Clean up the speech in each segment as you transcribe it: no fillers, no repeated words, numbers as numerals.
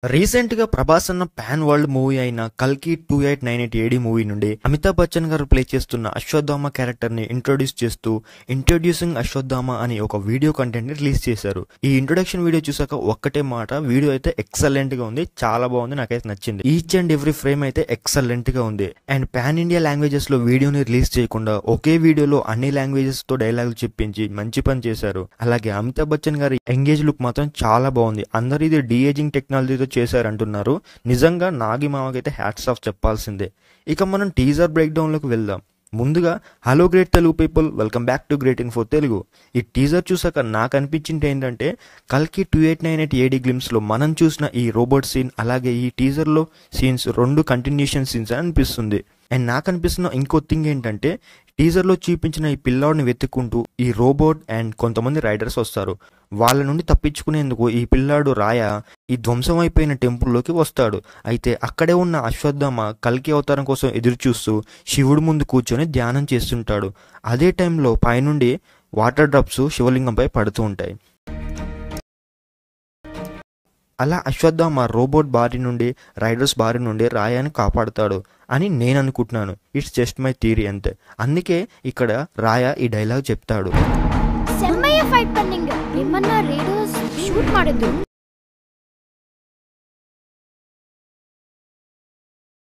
Recent గా ప్రభాస్ అన్న pan world movie అయిన కల్కి 2898 AD మూవీ నుండి అమితాబ్ బచ్చన్ గారు ప్లే చేస్తున్న అశ్వత్థామ క్యారెక్టర్ ని ఇంట్రొడ్యూస్ చేస్తూ ఇంట్రొడ్యూసింగ్ అశ్వత్థామ అని ఒక వీడియో కంటెంట్ ని రిలీజ్ చేశారు. ఈ ఇంట్రొడక్షన్ వీడియో చూసాక ఒక్కటే మాట, వీడియో అయితే ఎక్సలెంట్ గా ఉంది, చాలా బాగుంది, నాకైతే నచ్చింది. ఈచ్ అండ్ ఎవ్రీ ఫ్రేమ్ అయితే ఎక్సలెంట్ గా ఉంది. అండ్ పాన్ ఇండియా లాంగ్వేజెస్ లో వీడియోని రిలీజ్ చేయకుండా ఒకే వీడియోలో అన్ని లాంగ్వేజెస్ తో డైలాగులు చెప్పించి మంచి పని చేశారు. అలాగే అమితాబ్ బచ్చన్ గారి ఎంగేజ్ లుక్ మాత్రం చాలా బాగుంది. అందరు ఇది డీఏజింగ్ టెక్నాలజీతో చేశారంటున్నారు. నిజంగా నాగి మామకైతే హ్యాట్స్ ఆఫ్ చెప్పాల్సిందే. ఇక మనం టీజర్ బ్రేక్ డౌన్ లోకి వెళ్దాం. ముందుగా hello great Telugu people, welcome back to great info Telugu. ఈ టీజర్ చూసాక నాకు అనిపించింది ఏంటంటే కల్కి 2898 AD గ్లిమ్స్ లో మనం చూసిన ఈ రోబోట్ సీన్ అలాగే ఈ టీజర్ లో సీన్స్ రెండు కంటిన్యూషన్ సీన్స్ అని అనిపిస్తుంది. అండ్ నాకు అనిపిస్తున్న ఇంకో థింగ్ ఏంటంటే టీజర్ లో చూపించిన ఈ పిల్లాడిని వెతుక్కుంటూ ఈ రోబోట్ అండ్ కొంతమంది రైడర్స్ వస్తారు. వాళ్ళ నుండి తప్పించుకునేందుకు ఈ పిల్లాడు రాయ ఈ ధ్వంసం అయిపోయిన టెంపుల్లోకి వస్తాడు. అయితే అక్కడే ఉన్న అశ్వత్థామ కల్కి అవతారం కోసం ఎదురు చూస్తూ శివుడి ముందు కూర్చొని ధ్యానం చేస్తుంటాడు. అదే టైంలో పైనుండి వాటర్ డ్రాప్స్ శివలింగంపై పడుతూ ఉంటాయి. అలా అశ్వత్థామ రోబోట్ బారి నుండి రైడర్స్ బారి నుండి రాయాని కాపాడుతాడు అని నేను అనుకుంటున్నాను. ఇట్స్ జస్ట్ మై థియరీ అంతే. అందుకే ఇక్కడ రాయ ఈ డైలాగ్ చెప్తాడు.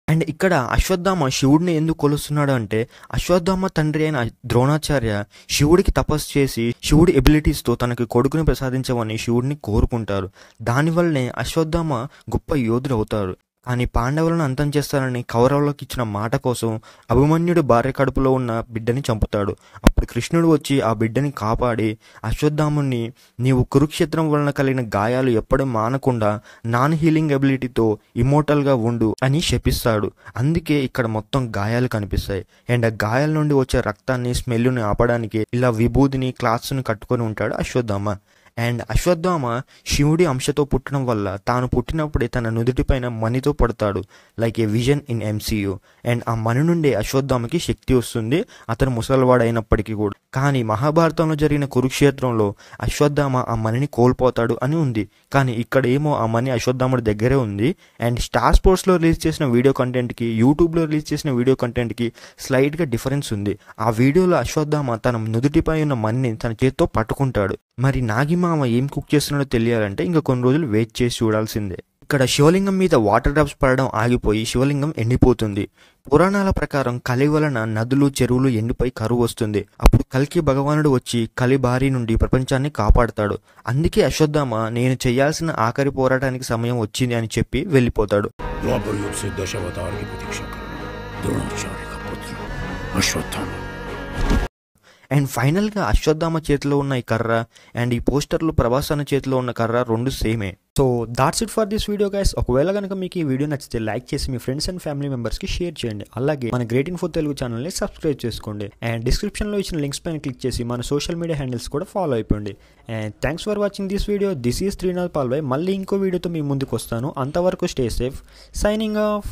అండ్ ఇక్కడ అశ్వత్థామ శివుడిని ఎందుకు కొలుస్తున్నాడు అంటే అశ్వత్థామ తండ్రి అయిన ద్రోణాచార్య శివుడికి తపస్సు చేసి శివుడి ఎబిలిటీస్తో తనకి కొడుకుని ప్రసాదించమని శివుడిని కోరుకుంటారు. దానివల్లనే అశ్వత్థామ గొప్ప యోధుడు అవుతారు. కానీ పాండవులను అంతం చేస్తానని కౌరవులకు ఇచ్చిన మాట కోసం అభిమన్యుడు భార్య కడుపులో ఉన్న బిడ్డని చంపుతాడు. అప్పుడు కృష్ణుడు వచ్చి ఆ బిడ్డని కాపాడి అశ్వత్థాముని నీవు కురుక్షేత్రం వలన కలిగిన గాయాలు ఎప్పుడూ మానకుండా నాన్ హీలింగ్ ఎబిలిటీతో ఇమోర్టల్గా ఉండు అని శపిస్తాడు. అందుకే ఇక్కడ మొత్తం గాయాలు కనిపిస్తాయి. అండ్ ఆ గాయాల నుండి వచ్చే రక్తాన్ని స్మెల్ని ఆపడానికి ఇలా విభూతిని క్లాత్స్ని కట్టుకొని ఉంటాడు అశ్వత్థామ. అండ్ అశ్వత్థామ శివుడి అంశతో పుట్టడం వల్ల తాను పుట్టినప్పుడే తన నుదుటిపైన మణితో పడతాడు, like A vision in MCU. And ఆ మణి నుండి అశ్వత్థామకి శక్తి వస్తుంది, అతను ముసలివాడైనప్పటికీ కూడా. కానీ మహాభారతంలో జరిగిన కురుక్షేత్రంలో అశ్వత్థామ ఆ మణిని కోల్పోతాడు అని ఉంది. కానీ ఇక్కడ ఏమో ఆ మణి అశ్వత్థాముడి దగ్గరే ఉంది. అండ్ స్టార్ స్పోర్ట్స్లో రిలీజ్ చేసిన వీడియో కంటెంట్కి యూట్యూబ్లో రిలీజ్ చేసిన వీడియో కంటెంట్కి స్లైట్గా డిఫరెన్స్ ఉంది. ఆ వీడియోలో అశ్వత్థామ తన నుదుటిపై ఉన్న మణిని తన చేతితో పట్టుకుంటాడు. మరి నాగిమామ ఏం కుక్ చేస్తున్నాడో తెలియాలంటే ఇంకా కొన్ని రోజులు వెయిట్ చేసి చూడాల్సిందే. ఇక్కడ శివలింగం మీద వాటర్ డ్రాప్స్ పడడం ఆగిపోయి శివలింగం ఎండిపోతుంది. పురాణాల ప్రకారం కలి వలన నదులు చెరువులు ఎండిపోయి కరువు వస్తుంది. అప్పుడు కల్కి భగవానుడు వచ్చి కలి బారి నుండి ప్రపంచాన్ని కాపాడుతాడు. అందుకే అశ్వత్థామ నేను చేయాల్సిన ఆఖరి పోరాటానికి సమయం వచ్చింది అని చెప్పి వెళ్ళిపోతాడు. అండ్ ఫైనల్గా అశ్వత్థామ చేతిలో ఉన్న ఈ కర్ర అండ్ ఈ పోస్టర్లో ప్రభాస్ అన్న చేతిలో ఉన్న కర్ర రెండు సేమే. So that's it for this video guys. ఒకవేళ కనుక మీకు ఈ వీడియో నచ్చితే లైక్ చేసి మీ ఫ్రెండ్స్ అండ్ ఫ్యామిలీ మెంబర్స్కి షేర్ చేయండి. అలాగే మన గ్రేట్ ఇన్ఫో తెలుగు ఛానల్ని సబ్స్క్రైబ్ చేసుకోండి. అండ్ డిస్క్రిప్షన్లో ఇచ్చిన లింక్స్ పైన క్లిక్ చేసి మన సోషల్ మీడియా హ్యాండిల్స్ కూడా ఫాలో అయిపోండి. And thanks for watching this video. This is Srinath Palvai. మళ్ళీ ఇంకో వీడియోతో మీ ముందుకు వస్తాను. అంతవరకు స్టే సేఫ్. Signing off.